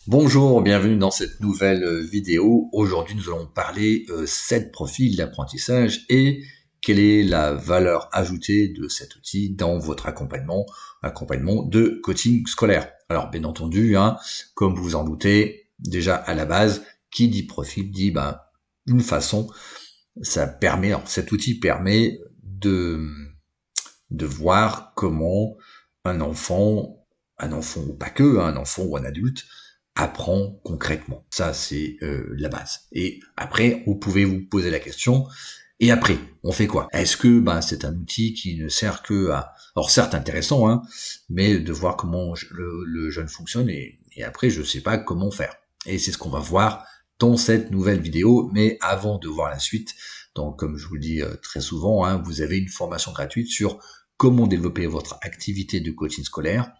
Bonjour, bienvenue dans cette nouvelle vidéo. Aujourd'hui, nous allons parler 7 profils d'apprentissage et quelle est la valeur ajoutée de cet outil dans votre accompagnement de coaching scolaire. Alors, bien entendu, comme vous vous en doutez, déjà à la base, qui dit profil dit une façon. Alors, cet outil permet de voir comment un enfant ou pas que, un enfant ou un adulte apprend concrètement. Ça, c'est la base. Et après, vous pouvez vous poser la question, et après, on fait quoi? Est-ce que c'est un outil qui ne sert que à... Alors certes intéressant, mais de voir comment le jeune fonctionne, et après, je sais pas comment faire. Et c'est ce qu'on va voir dans cette nouvelle vidéo, mais avant de voir la suite, donc comme je vous le dis très souvent, vous avez une formation gratuite sur comment développer votre activité de coaching scolaire,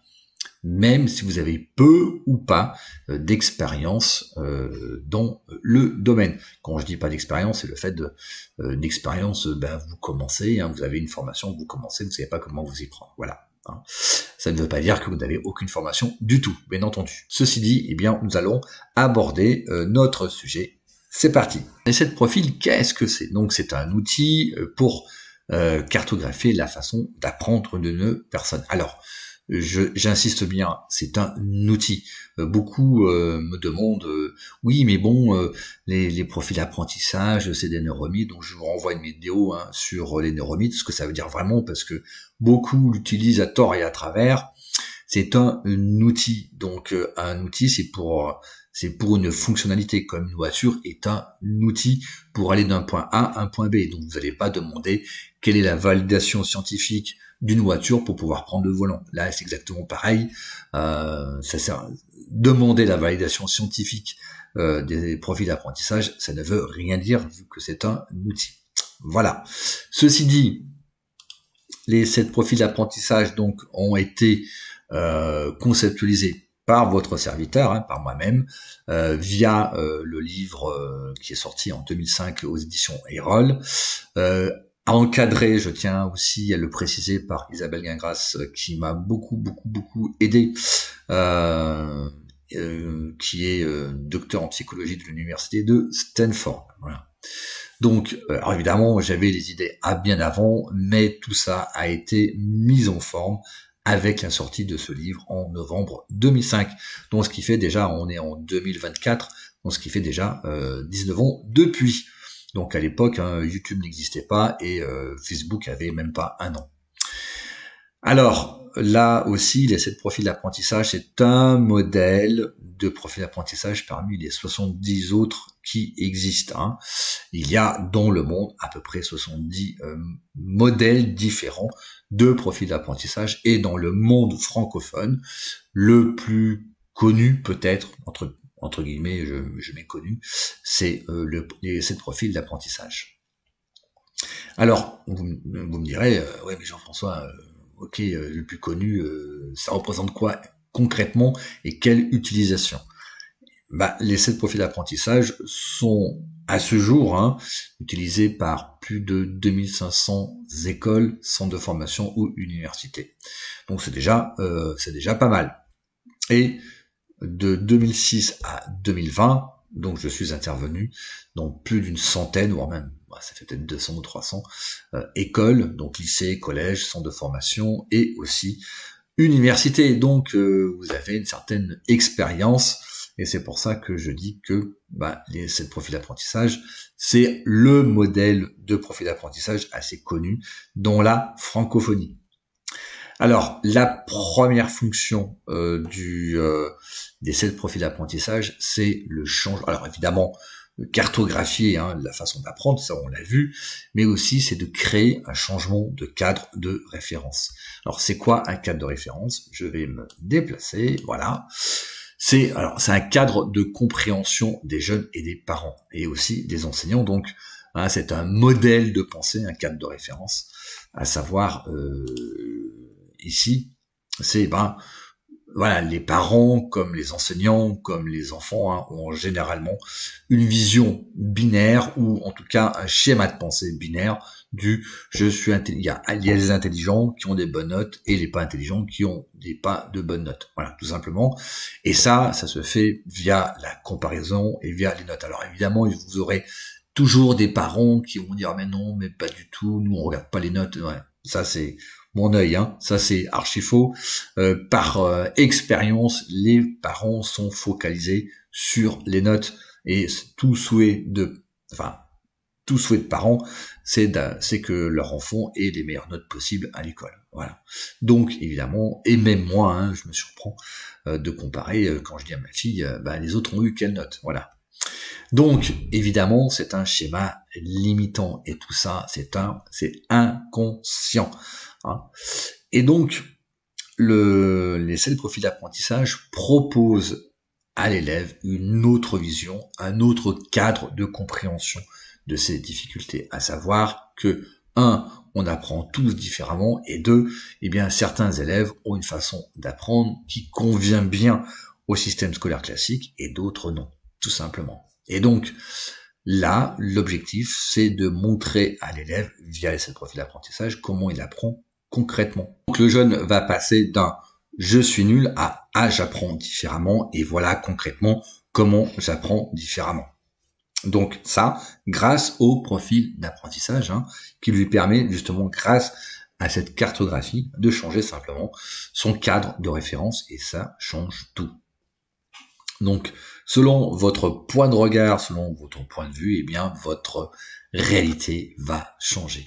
même si vous avez peu ou pas d'expérience dans le domaine. Quand je dis pas d'expérience, c'est le fait d'expérience, vous commencez, vous avez une formation, vous commencez, vous ne savez pas comment vous y prendre. Voilà. Ça ne veut pas dire que vous n'avez aucune formation du tout, bien entendu. Ceci dit, nous allons aborder notre sujet. C'est parti. Et cette profil, qu'est-ce que c'est? Donc c'est un outil pour cartographier la façon d'apprendre d'une personne. Alors, j'insiste bien, c'est un outil. Beaucoup me demandent, oui, mais bon, les profils d'apprentissage, c'est des neuromythes, donc je vous renvoie une vidéo sur les neuromythes, ce que ça veut dire vraiment, parce que beaucoup l'utilisent à tort et à travers. C'est un outil, donc un outil, c'est pour une fonctionnalité, comme une voiture est un outil pour aller d'un point A à un point B. Donc vous n'allez pas demander quelle est la validation scientifique d'une voiture pour pouvoir prendre le volant. Là, c'est exactement pareil. Ça sert demander la validation scientifique des profils d'apprentissage, ça ne veut rien dire vu que c'est un outil. Voilà. Ceci dit, les 7 profils d'apprentissage donc ont été conceptualisés par votre serviteur, par moi-même, via le livre qui est sorti en 2005 aux éditions Erol. Encadré, je tiens aussi à le préciser, par Isabelle Gingras, qui m'a beaucoup aidé, qui est docteur en psychologie de l'université de Stanford. Voilà. Donc, alors évidemment, j'avais les idées bien avant, mais tout ça a été mis en forme avec la sortie de ce livre en novembre 2005. Donc, ce qui fait déjà, on est en 2024, donc ce qui fait déjà 19 ans depuis. Donc, à l'époque, YouTube n'existait pas et Facebook avait même pas un an. Alors, là aussi, les 7 profils d'apprentissage, c'est un modèle de profil d'apprentissage parmi les 70 autres qui existent. Il y a dans le monde à peu près 70 modèles différents de profils d'apprentissage, et dans le monde francophone, le plus connu peut-être, entre guillemets, je mets connu, c'est les 7 profils d'apprentissage. Alors, vous me direz, ouais mais Jean-François, ok, le plus connu, ça représente quoi concrètement et quelle utilisation? Les 7 profils d'apprentissage sont à ce jour utilisés par plus de 2500 écoles, centres de formation ou universités. Donc c'est déjà pas mal. Et de 2006 à 2020, donc je suis intervenu dans plus d'une centaine, voire même, ça fait peut-être 200 ou 300 écoles, donc lycées, collèges, centres de formation et aussi universités. Donc vous avez une certaine expérience, et c'est pour ça que je dis que les 7 profils d'apprentissage, c'est le modèle de profil d'apprentissage assez connu dans la francophonie. Alors, la première fonction des 7 profils d'apprentissage, c'est le changement. Alors évidemment, cartographier la façon d'apprendre, ça on l'a vu, mais aussi c'est de créer un changement de cadre de référence. Alors c'est quoi un cadre de référence? Je vais me déplacer, voilà. C'est un cadre de compréhension des jeunes et des parents, et aussi des enseignants. Donc c'est un modèle de pensée, un cadre de référence, à savoir ici, c'est voilà, les parents, comme les enseignants, comme les enfants, hein, ont généralement une vision binaire ou en tout cas un schéma de pensée binaire du je suis intelligent. Il y a les intelligents qui ont des bonnes notes et les pas intelligents qui ont des pas de bonnes notes. Voilà, tout simplement. Et ça se fait via la comparaison et via les notes. Alors évidemment, vous aurez toujours des parents qui vont dire mais non, mais pas du tout, nous on regarde pas les notes. Ouais, ça c'est mon œil, hein. Ça c'est archi faux. Par expérience, les parents sont focalisés sur les notes et tout souhait de parents, c'est que leur enfant ait les meilleures notes possibles à l'école. Voilà. Donc évidemment, et même moi, hein, je me surprends de comparer quand je dis à ma fille, les autres ont eu quelle note. Voilà. Donc évidemment, c'est un schéma limitant et tout ça, c'est inconscient. Hein. Et donc les 7 profils d'apprentissage proposent à l'élève une autre vision, un autre cadre de compréhension de ces difficultés, à savoir que 1, on apprend tous différemment, et 2, eh bien certains élèves ont une façon d'apprendre qui convient bien au système scolaire classique et d'autres non, tout simplement. Et donc là, l'objectif, c'est de montrer à l'élève, via les 7 profils d'apprentissage, comment il apprend concrètement. Donc le jeune va passer d'un je suis nul à j'apprends différemment, et voilà concrètement comment j'apprends différemment. Donc ça, grâce au profil d'apprentissage, hein, qui lui permet justement, grâce à cette cartographie, de changer simplement son cadre de référence, et ça change tout. Donc, selon votre point de regard, selon votre point de vue, eh bien, votre réalité va changer.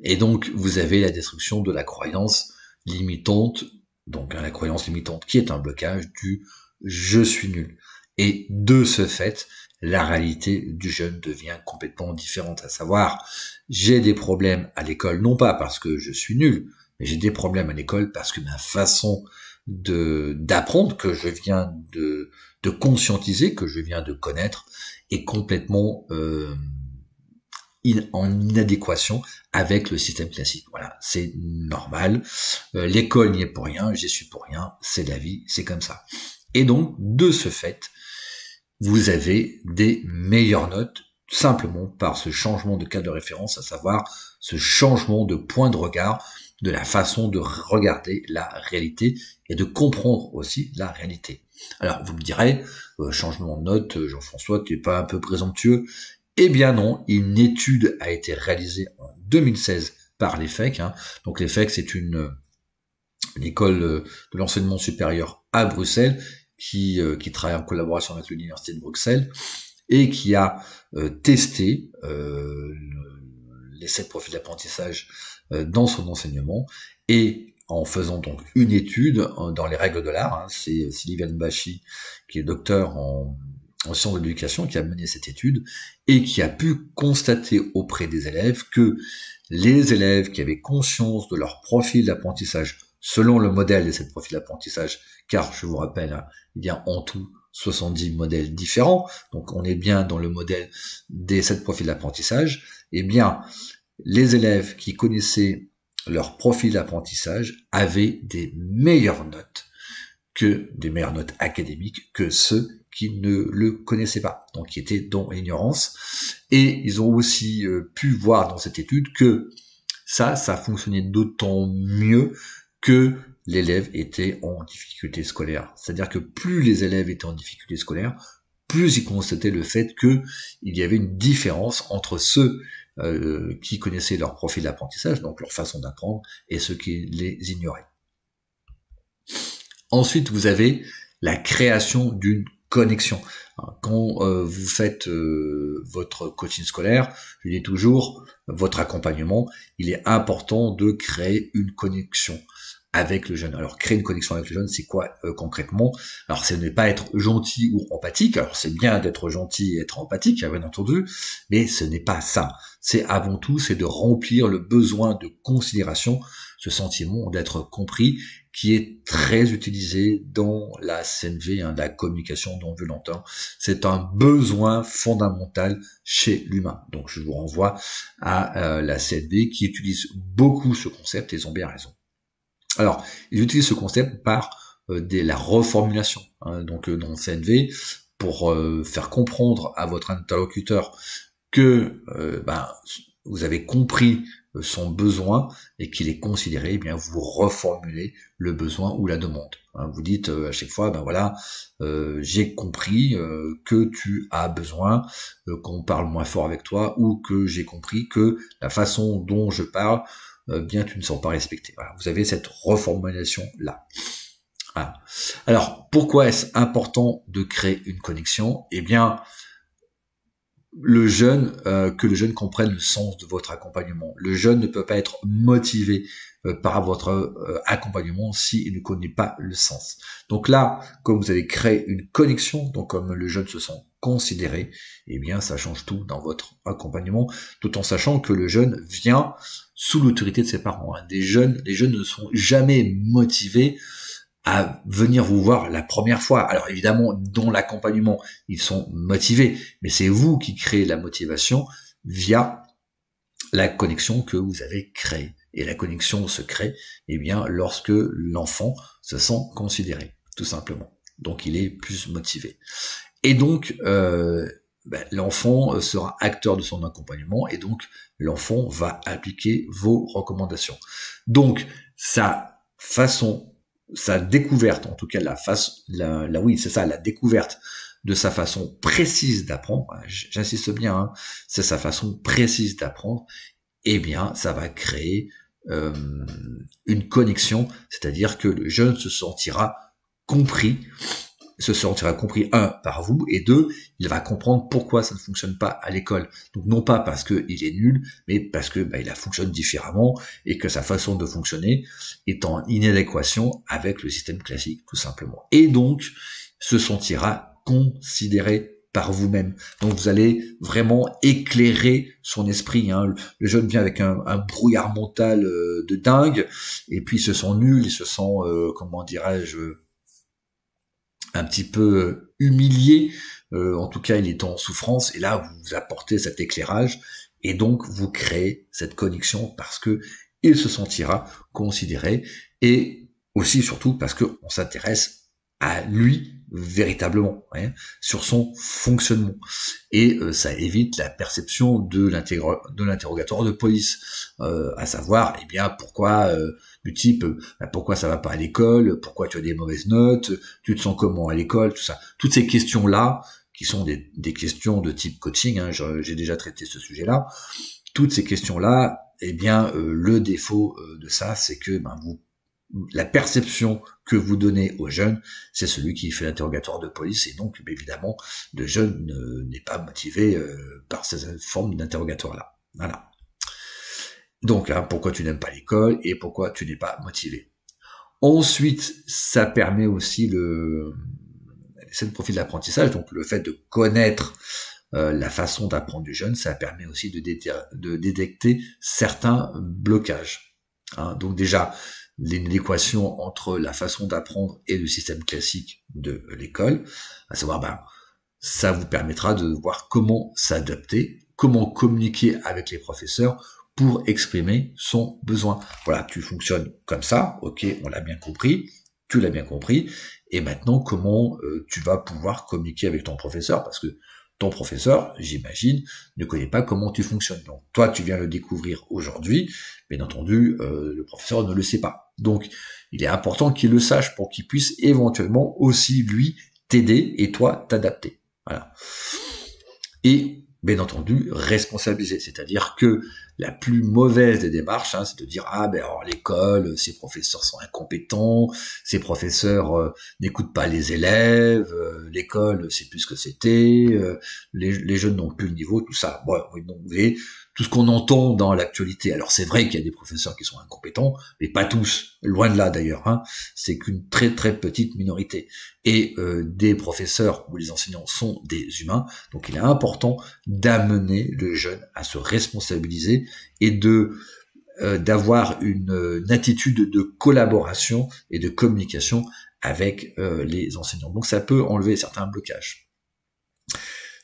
Et donc, vous avez la destruction de la croyance limitante, donc la croyance limitante qui est un blocage du je suis nul. Et de ce fait, la réalité du jeune devient complètement différente, à savoir, j'ai des problèmes à l'école, non pas parce que je suis nul, mais j'ai des problèmes à l'école parce que ma façon d'apprendre, que je viens de conscientiser, que je viens de connaître, est complètement en inadéquation avec le système classique. Voilà, c'est normal. L'école n'y est pour rien, j'y suis pour rien, c'est la vie, c'est comme ça. Et donc, de ce fait, vous avez des meilleures notes simplement par ce changement de cadre de référence, à savoir ce changement de point de regard, de la façon de regarder la réalité et de comprendre aussi la réalité. Alors, vous me direz, changement de note, Jean-François, tu n'es pas un peu présomptueux? Eh bien non, une étude a été réalisée en 2016 par l'EFEC. Hein. Donc l'EFEC, c'est une école de l'enseignement supérieur à Bruxelles qui travaille en collaboration avec l'Université de Bruxelles et qui a testé les 7 profils d'apprentissage dans son enseignement, et en faisant donc une étude dans les règles de l'art, hein, c'est Sylviane Bachy, qui est docteur en sciences de l'éducation, qui a mené cette étude et qui a pu constater auprès des élèves que les élèves qui avaient conscience de leur profil d'apprentissage selon le modèle de cette profil d'apprentissage, car je vous rappelle, hein, il y a en tout 70 modèles différents, donc on est bien dans le modèle des 7 profils d'apprentissage, eh bien, les élèves qui connaissaient leur profil d'apprentissage avaient des meilleures notes académiques que ceux qui ne le connaissaient pas, donc qui étaient dans l'ignorance. Et ils ont aussi pu voir dans cette étude que ça fonctionnait d'autant mieux que l'élève était en difficulté scolaire. C'est-à-dire que plus les élèves étaient en difficulté scolaire, plus ils constataient le fait qu'il y avait une différence entre ceux qui connaissaient leur profil d'apprentissage, donc leur façon d'apprendre, et ceux qui les ignoraient. Ensuite, vous avez la création d'une connexion. Quand vous faites votre coaching scolaire, je dis toujours, votre accompagnement, il est important de créer une connexion avec le jeune. Alors, créer une connexion avec le jeune, c'est quoi concrètement? Alors, ce n'est pas être gentil ou empathique. Alors, c'est bien d'être gentil et être empathique, bien entendu, mais ce n'est pas ça. C'est avant tout, c'est de remplir le besoin de considération, ce sentiment d'être compris, qui est très utilisé dans la CNV, hein, la communication non violente. C'est un besoin fondamental chez l'humain. Donc, je vous renvoie à la CNV qui utilise beaucoup ce concept, et ils ont bien raison. Alors, ils utilisent ce concept par la reformulation. Hein. Donc dans le CNV, pour faire comprendre à votre interlocuteur que vous avez compris son besoin et qu'il est considéré, eh bien vous reformulez le besoin ou la demande. Hein, vous dites à chaque fois, j'ai compris que tu as besoin qu'on parle moins fort avec toi, ou que j'ai compris que la façon dont je parle, bien tu ne sens pas respecté. Voilà, vous avez cette reformulation là. Voilà. Alors pourquoi est-ce important de créer une connexion? Eh bien, que le jeune comprenne le sens de votre accompagnement. Le jeune ne peut pas être motivé par votre accompagnement s'il ne connaît pas le sens. Donc là, comme vous allez créer une connexion, donc comme le jeune se sent considéré, eh bien ça change tout dans votre accompagnement, tout en sachant que le jeune vient sous l'autorité de ses parents. Les jeunes ne sont jamais motivés à venir vous voir la première fois. Alors évidemment, dans l'accompagnement, ils sont motivés, mais c'est vous qui créez la motivation via la connexion que vous avez créée. Et la connexion se crée, eh bien, lorsque l'enfant se sent considéré, tout simplement. Donc il est plus motivé. Et donc, l'enfant sera acteur de son accompagnement, et donc l'enfant va appliquer vos recommandations. Donc, sa découverte, en tout cas la découverte de sa façon précise d'apprendre, j'insiste bien, hein, c'est sa façon précise d'apprendre, eh bien, ça va créer une connexion, c'est-à-dire que le jeune se sentira compris, un, par vous, et deux, il va comprendre pourquoi ça ne fonctionne pas à l'école. Donc non pas parce qu'il est nul, mais parce que il fonctionne différemment, et que sa façon de fonctionner est en inadéquation avec le système classique, tout simplement. Et donc, se sentira considéré par vous-même. Donc vous allez vraiment éclairer son esprit. Hein. Le jeune vient avec un brouillard mental de dingue, et puis il se sent nul, il se sent, un petit peu humilié, en tout cas il est en souffrance, et là vous apportez cet éclairage, et donc vous créez cette connexion parce que il se sentira considéré, et aussi surtout parce que on s'intéresse à lui véritablement, hein, sur son fonctionnement, et ça évite la perception de l'interrogatoire de police, à savoir pourquoi du type pourquoi ça va pas à l'école, pourquoi tu as des mauvaises notes, tu te sens comment à l'école, tout ça, toutes ces questions là qui sont des questions de type coaching, hein, j'ai déjà traité ce sujet là, toutes ces questions là, le défaut de ça, c'est que la perception que vous donnez aux jeunes, c'est celui qui fait l'interrogatoire de police, et donc évidemment le jeune n'est pas motivé par cette forme d'interrogatoire là. Voilà. Donc pourquoi tu n'aimes pas l'école et pourquoi tu n'es pas motivé. Ensuite, ça permet aussi c'est le profil d'apprentissage, donc le fait de connaître la façon d'apprendre du jeune, ça permet aussi de détecter certains blocages. Hein. Donc déjà, l'inadéquation entre la façon d'apprendre et le système classique de l'école, à savoir, ça vous permettra de voir comment s'adapter, comment communiquer avec les professeurs pour exprimer son besoin. Voilà, tu fonctionnes comme ça, ok, on l'a bien compris, tu l'as bien compris, et maintenant comment tu vas pouvoir communiquer avec ton professeur, parce que ton professeur, j'imagine, ne connaît pas comment tu fonctionnes. Donc toi, tu viens le découvrir aujourd'hui, bien entendu, le professeur ne le sait pas. Donc il est important qu'il le sache pour qu'il puisse éventuellement aussi, lui, t'aider et toi, t'adapter. Voilà. Et bien entendu, responsabiliser, c'est-à-dire que la plus mauvaise des démarches, c'est de dire l'école, ces professeurs sont incompétents, ces professeurs n'écoutent pas les élèves, l'école c'est plus ce que c'était, les jeunes n'ont plus le niveau, tout ça. Bon, donc vous voyez, tout ce qu'on entend dans l'actualité. Alors c'est vrai qu'il y a des professeurs qui sont incompétents, mais pas tous, loin de là d'ailleurs. Hein. C'est qu'une très très petite minorité. Et des professeurs ou les enseignants sont des humains, donc il est important d'amener le jeune à se responsabiliser et d'avoir une attitude de collaboration et de communication avec les enseignants. Donc ça peut enlever certains blocages.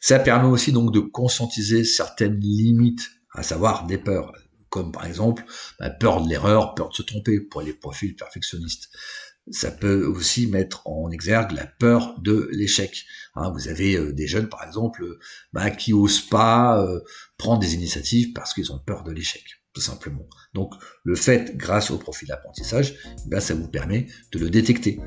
Ça permet aussi donc de conscientiser certaines limites, à savoir des peurs, comme par exemple peur de l'erreur, peur de se tromper pour les profils perfectionnistes. ça peut aussi mettre en exergue la peur de l'échec. Hein, vous avez des jeunes, par exemple, qui osent pas prendre des initiatives parce qu'ils ont peur de l'échec, tout simplement. Donc, le fait, grâce au profil d'apprentissage, ça vous permet de le détecter.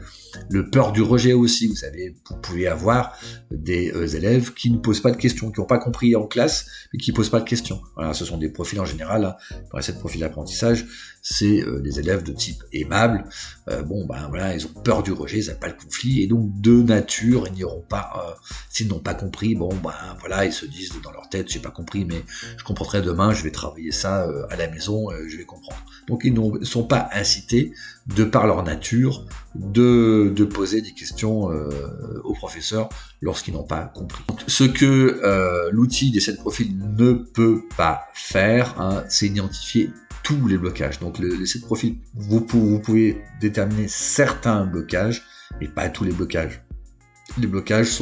Le peur du rejet aussi, vous savez, vous pouvez avoir des élèves qui ne posent pas de questions, qui n'ont pas compris en classe, mais qui ne posent pas de questions. Voilà, ce sont des profils en général, hein, dans les 7 profils d'apprentissage, c'est des élèves de type aimable. Voilà, ils ont peur du rejet, ils n'ont pas le conflit, et donc de nature, ils n'iront pas, s'ils n'ont pas compris, voilà, ils se disent dans leur tête, j'ai pas compris, mais je comprendrai demain, je vais travailler ça à la maison, je vais comprendre. Donc ils ne sont pas incités, de par leur nature, de poser des questions aux professeurs lorsqu'ils n'ont pas compris. Donc, ce que l'outil des 7 profils ne peut pas faire, hein, c'est identifier tous les blocages. Donc les 7 profils, vous pouvez déterminer certains blocages, mais pas tous les blocages. Les blocages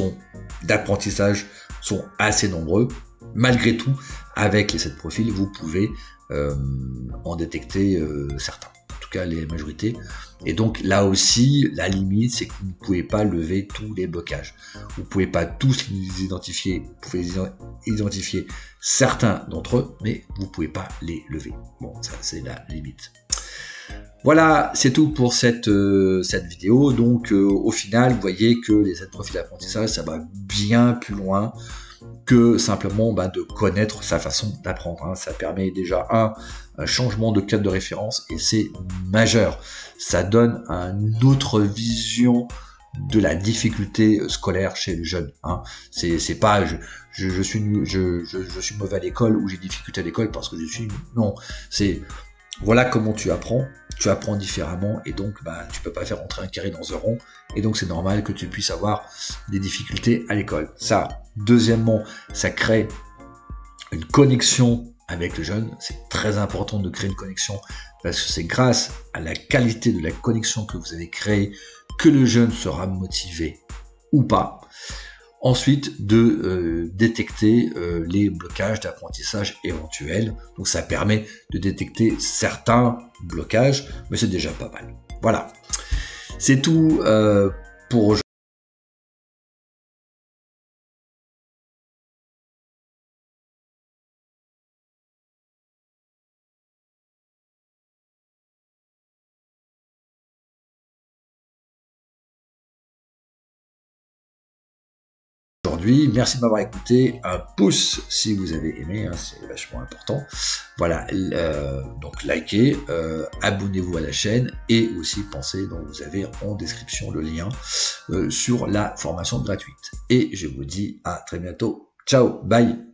d'apprentissage sont assez nombreux. Malgré tout, avec les 7 profils, vous pouvez en détecter certains, en tout cas les majorités. Et donc là aussi, la limite, c'est que vous ne pouvez pas lever tous les blocages. Vous ne pouvez pas tous les identifier, vous pouvez identifier certains d'entre eux, mais vous ne pouvez pas les lever. Bon, ça c'est la limite. Voilà, c'est tout pour cette vidéo. Donc au final, vous voyez que les 7 profils d'apprentissage, ça va bien plus loin que simplement de connaître sa façon d'apprendre. Hein. Ça permet déjà un changement de cadre de référence et c'est majeur. Ça donne une autre vision de la difficulté scolaire chez les jeunes. Hein. C'est pas je suis mauvais à l'école ou j'ai difficulté à l'école parce que je suis... Non, c'est voilà comment tu apprends différemment et donc tu peux pas faire rentrer un carré dans un rond et donc c'est normal que tu puisses avoir des difficultés à l'école. Ça, deuxièmement, ça crée une connexion avec le jeune. C'est très important de créer une connexion parce que c'est grâce à la qualité de la connexion que vous avez créée que le jeune sera motivé ou pas. Ensuite, de détecter les blocages d'apprentissage éventuels. Donc ça permet de détecter certains blocages, mais c'est déjà pas mal. Voilà, c'est tout pour aujourd'hui. Merci de m'avoir écouté, un pouce si vous avez aimé, hein, c'est vachement important. Voilà, donc likez, abonnez-vous à la chaîne et aussi pensez, donc vous avez en description le lien sur la formation gratuite. Et je vous dis à très bientôt. Ciao, bye.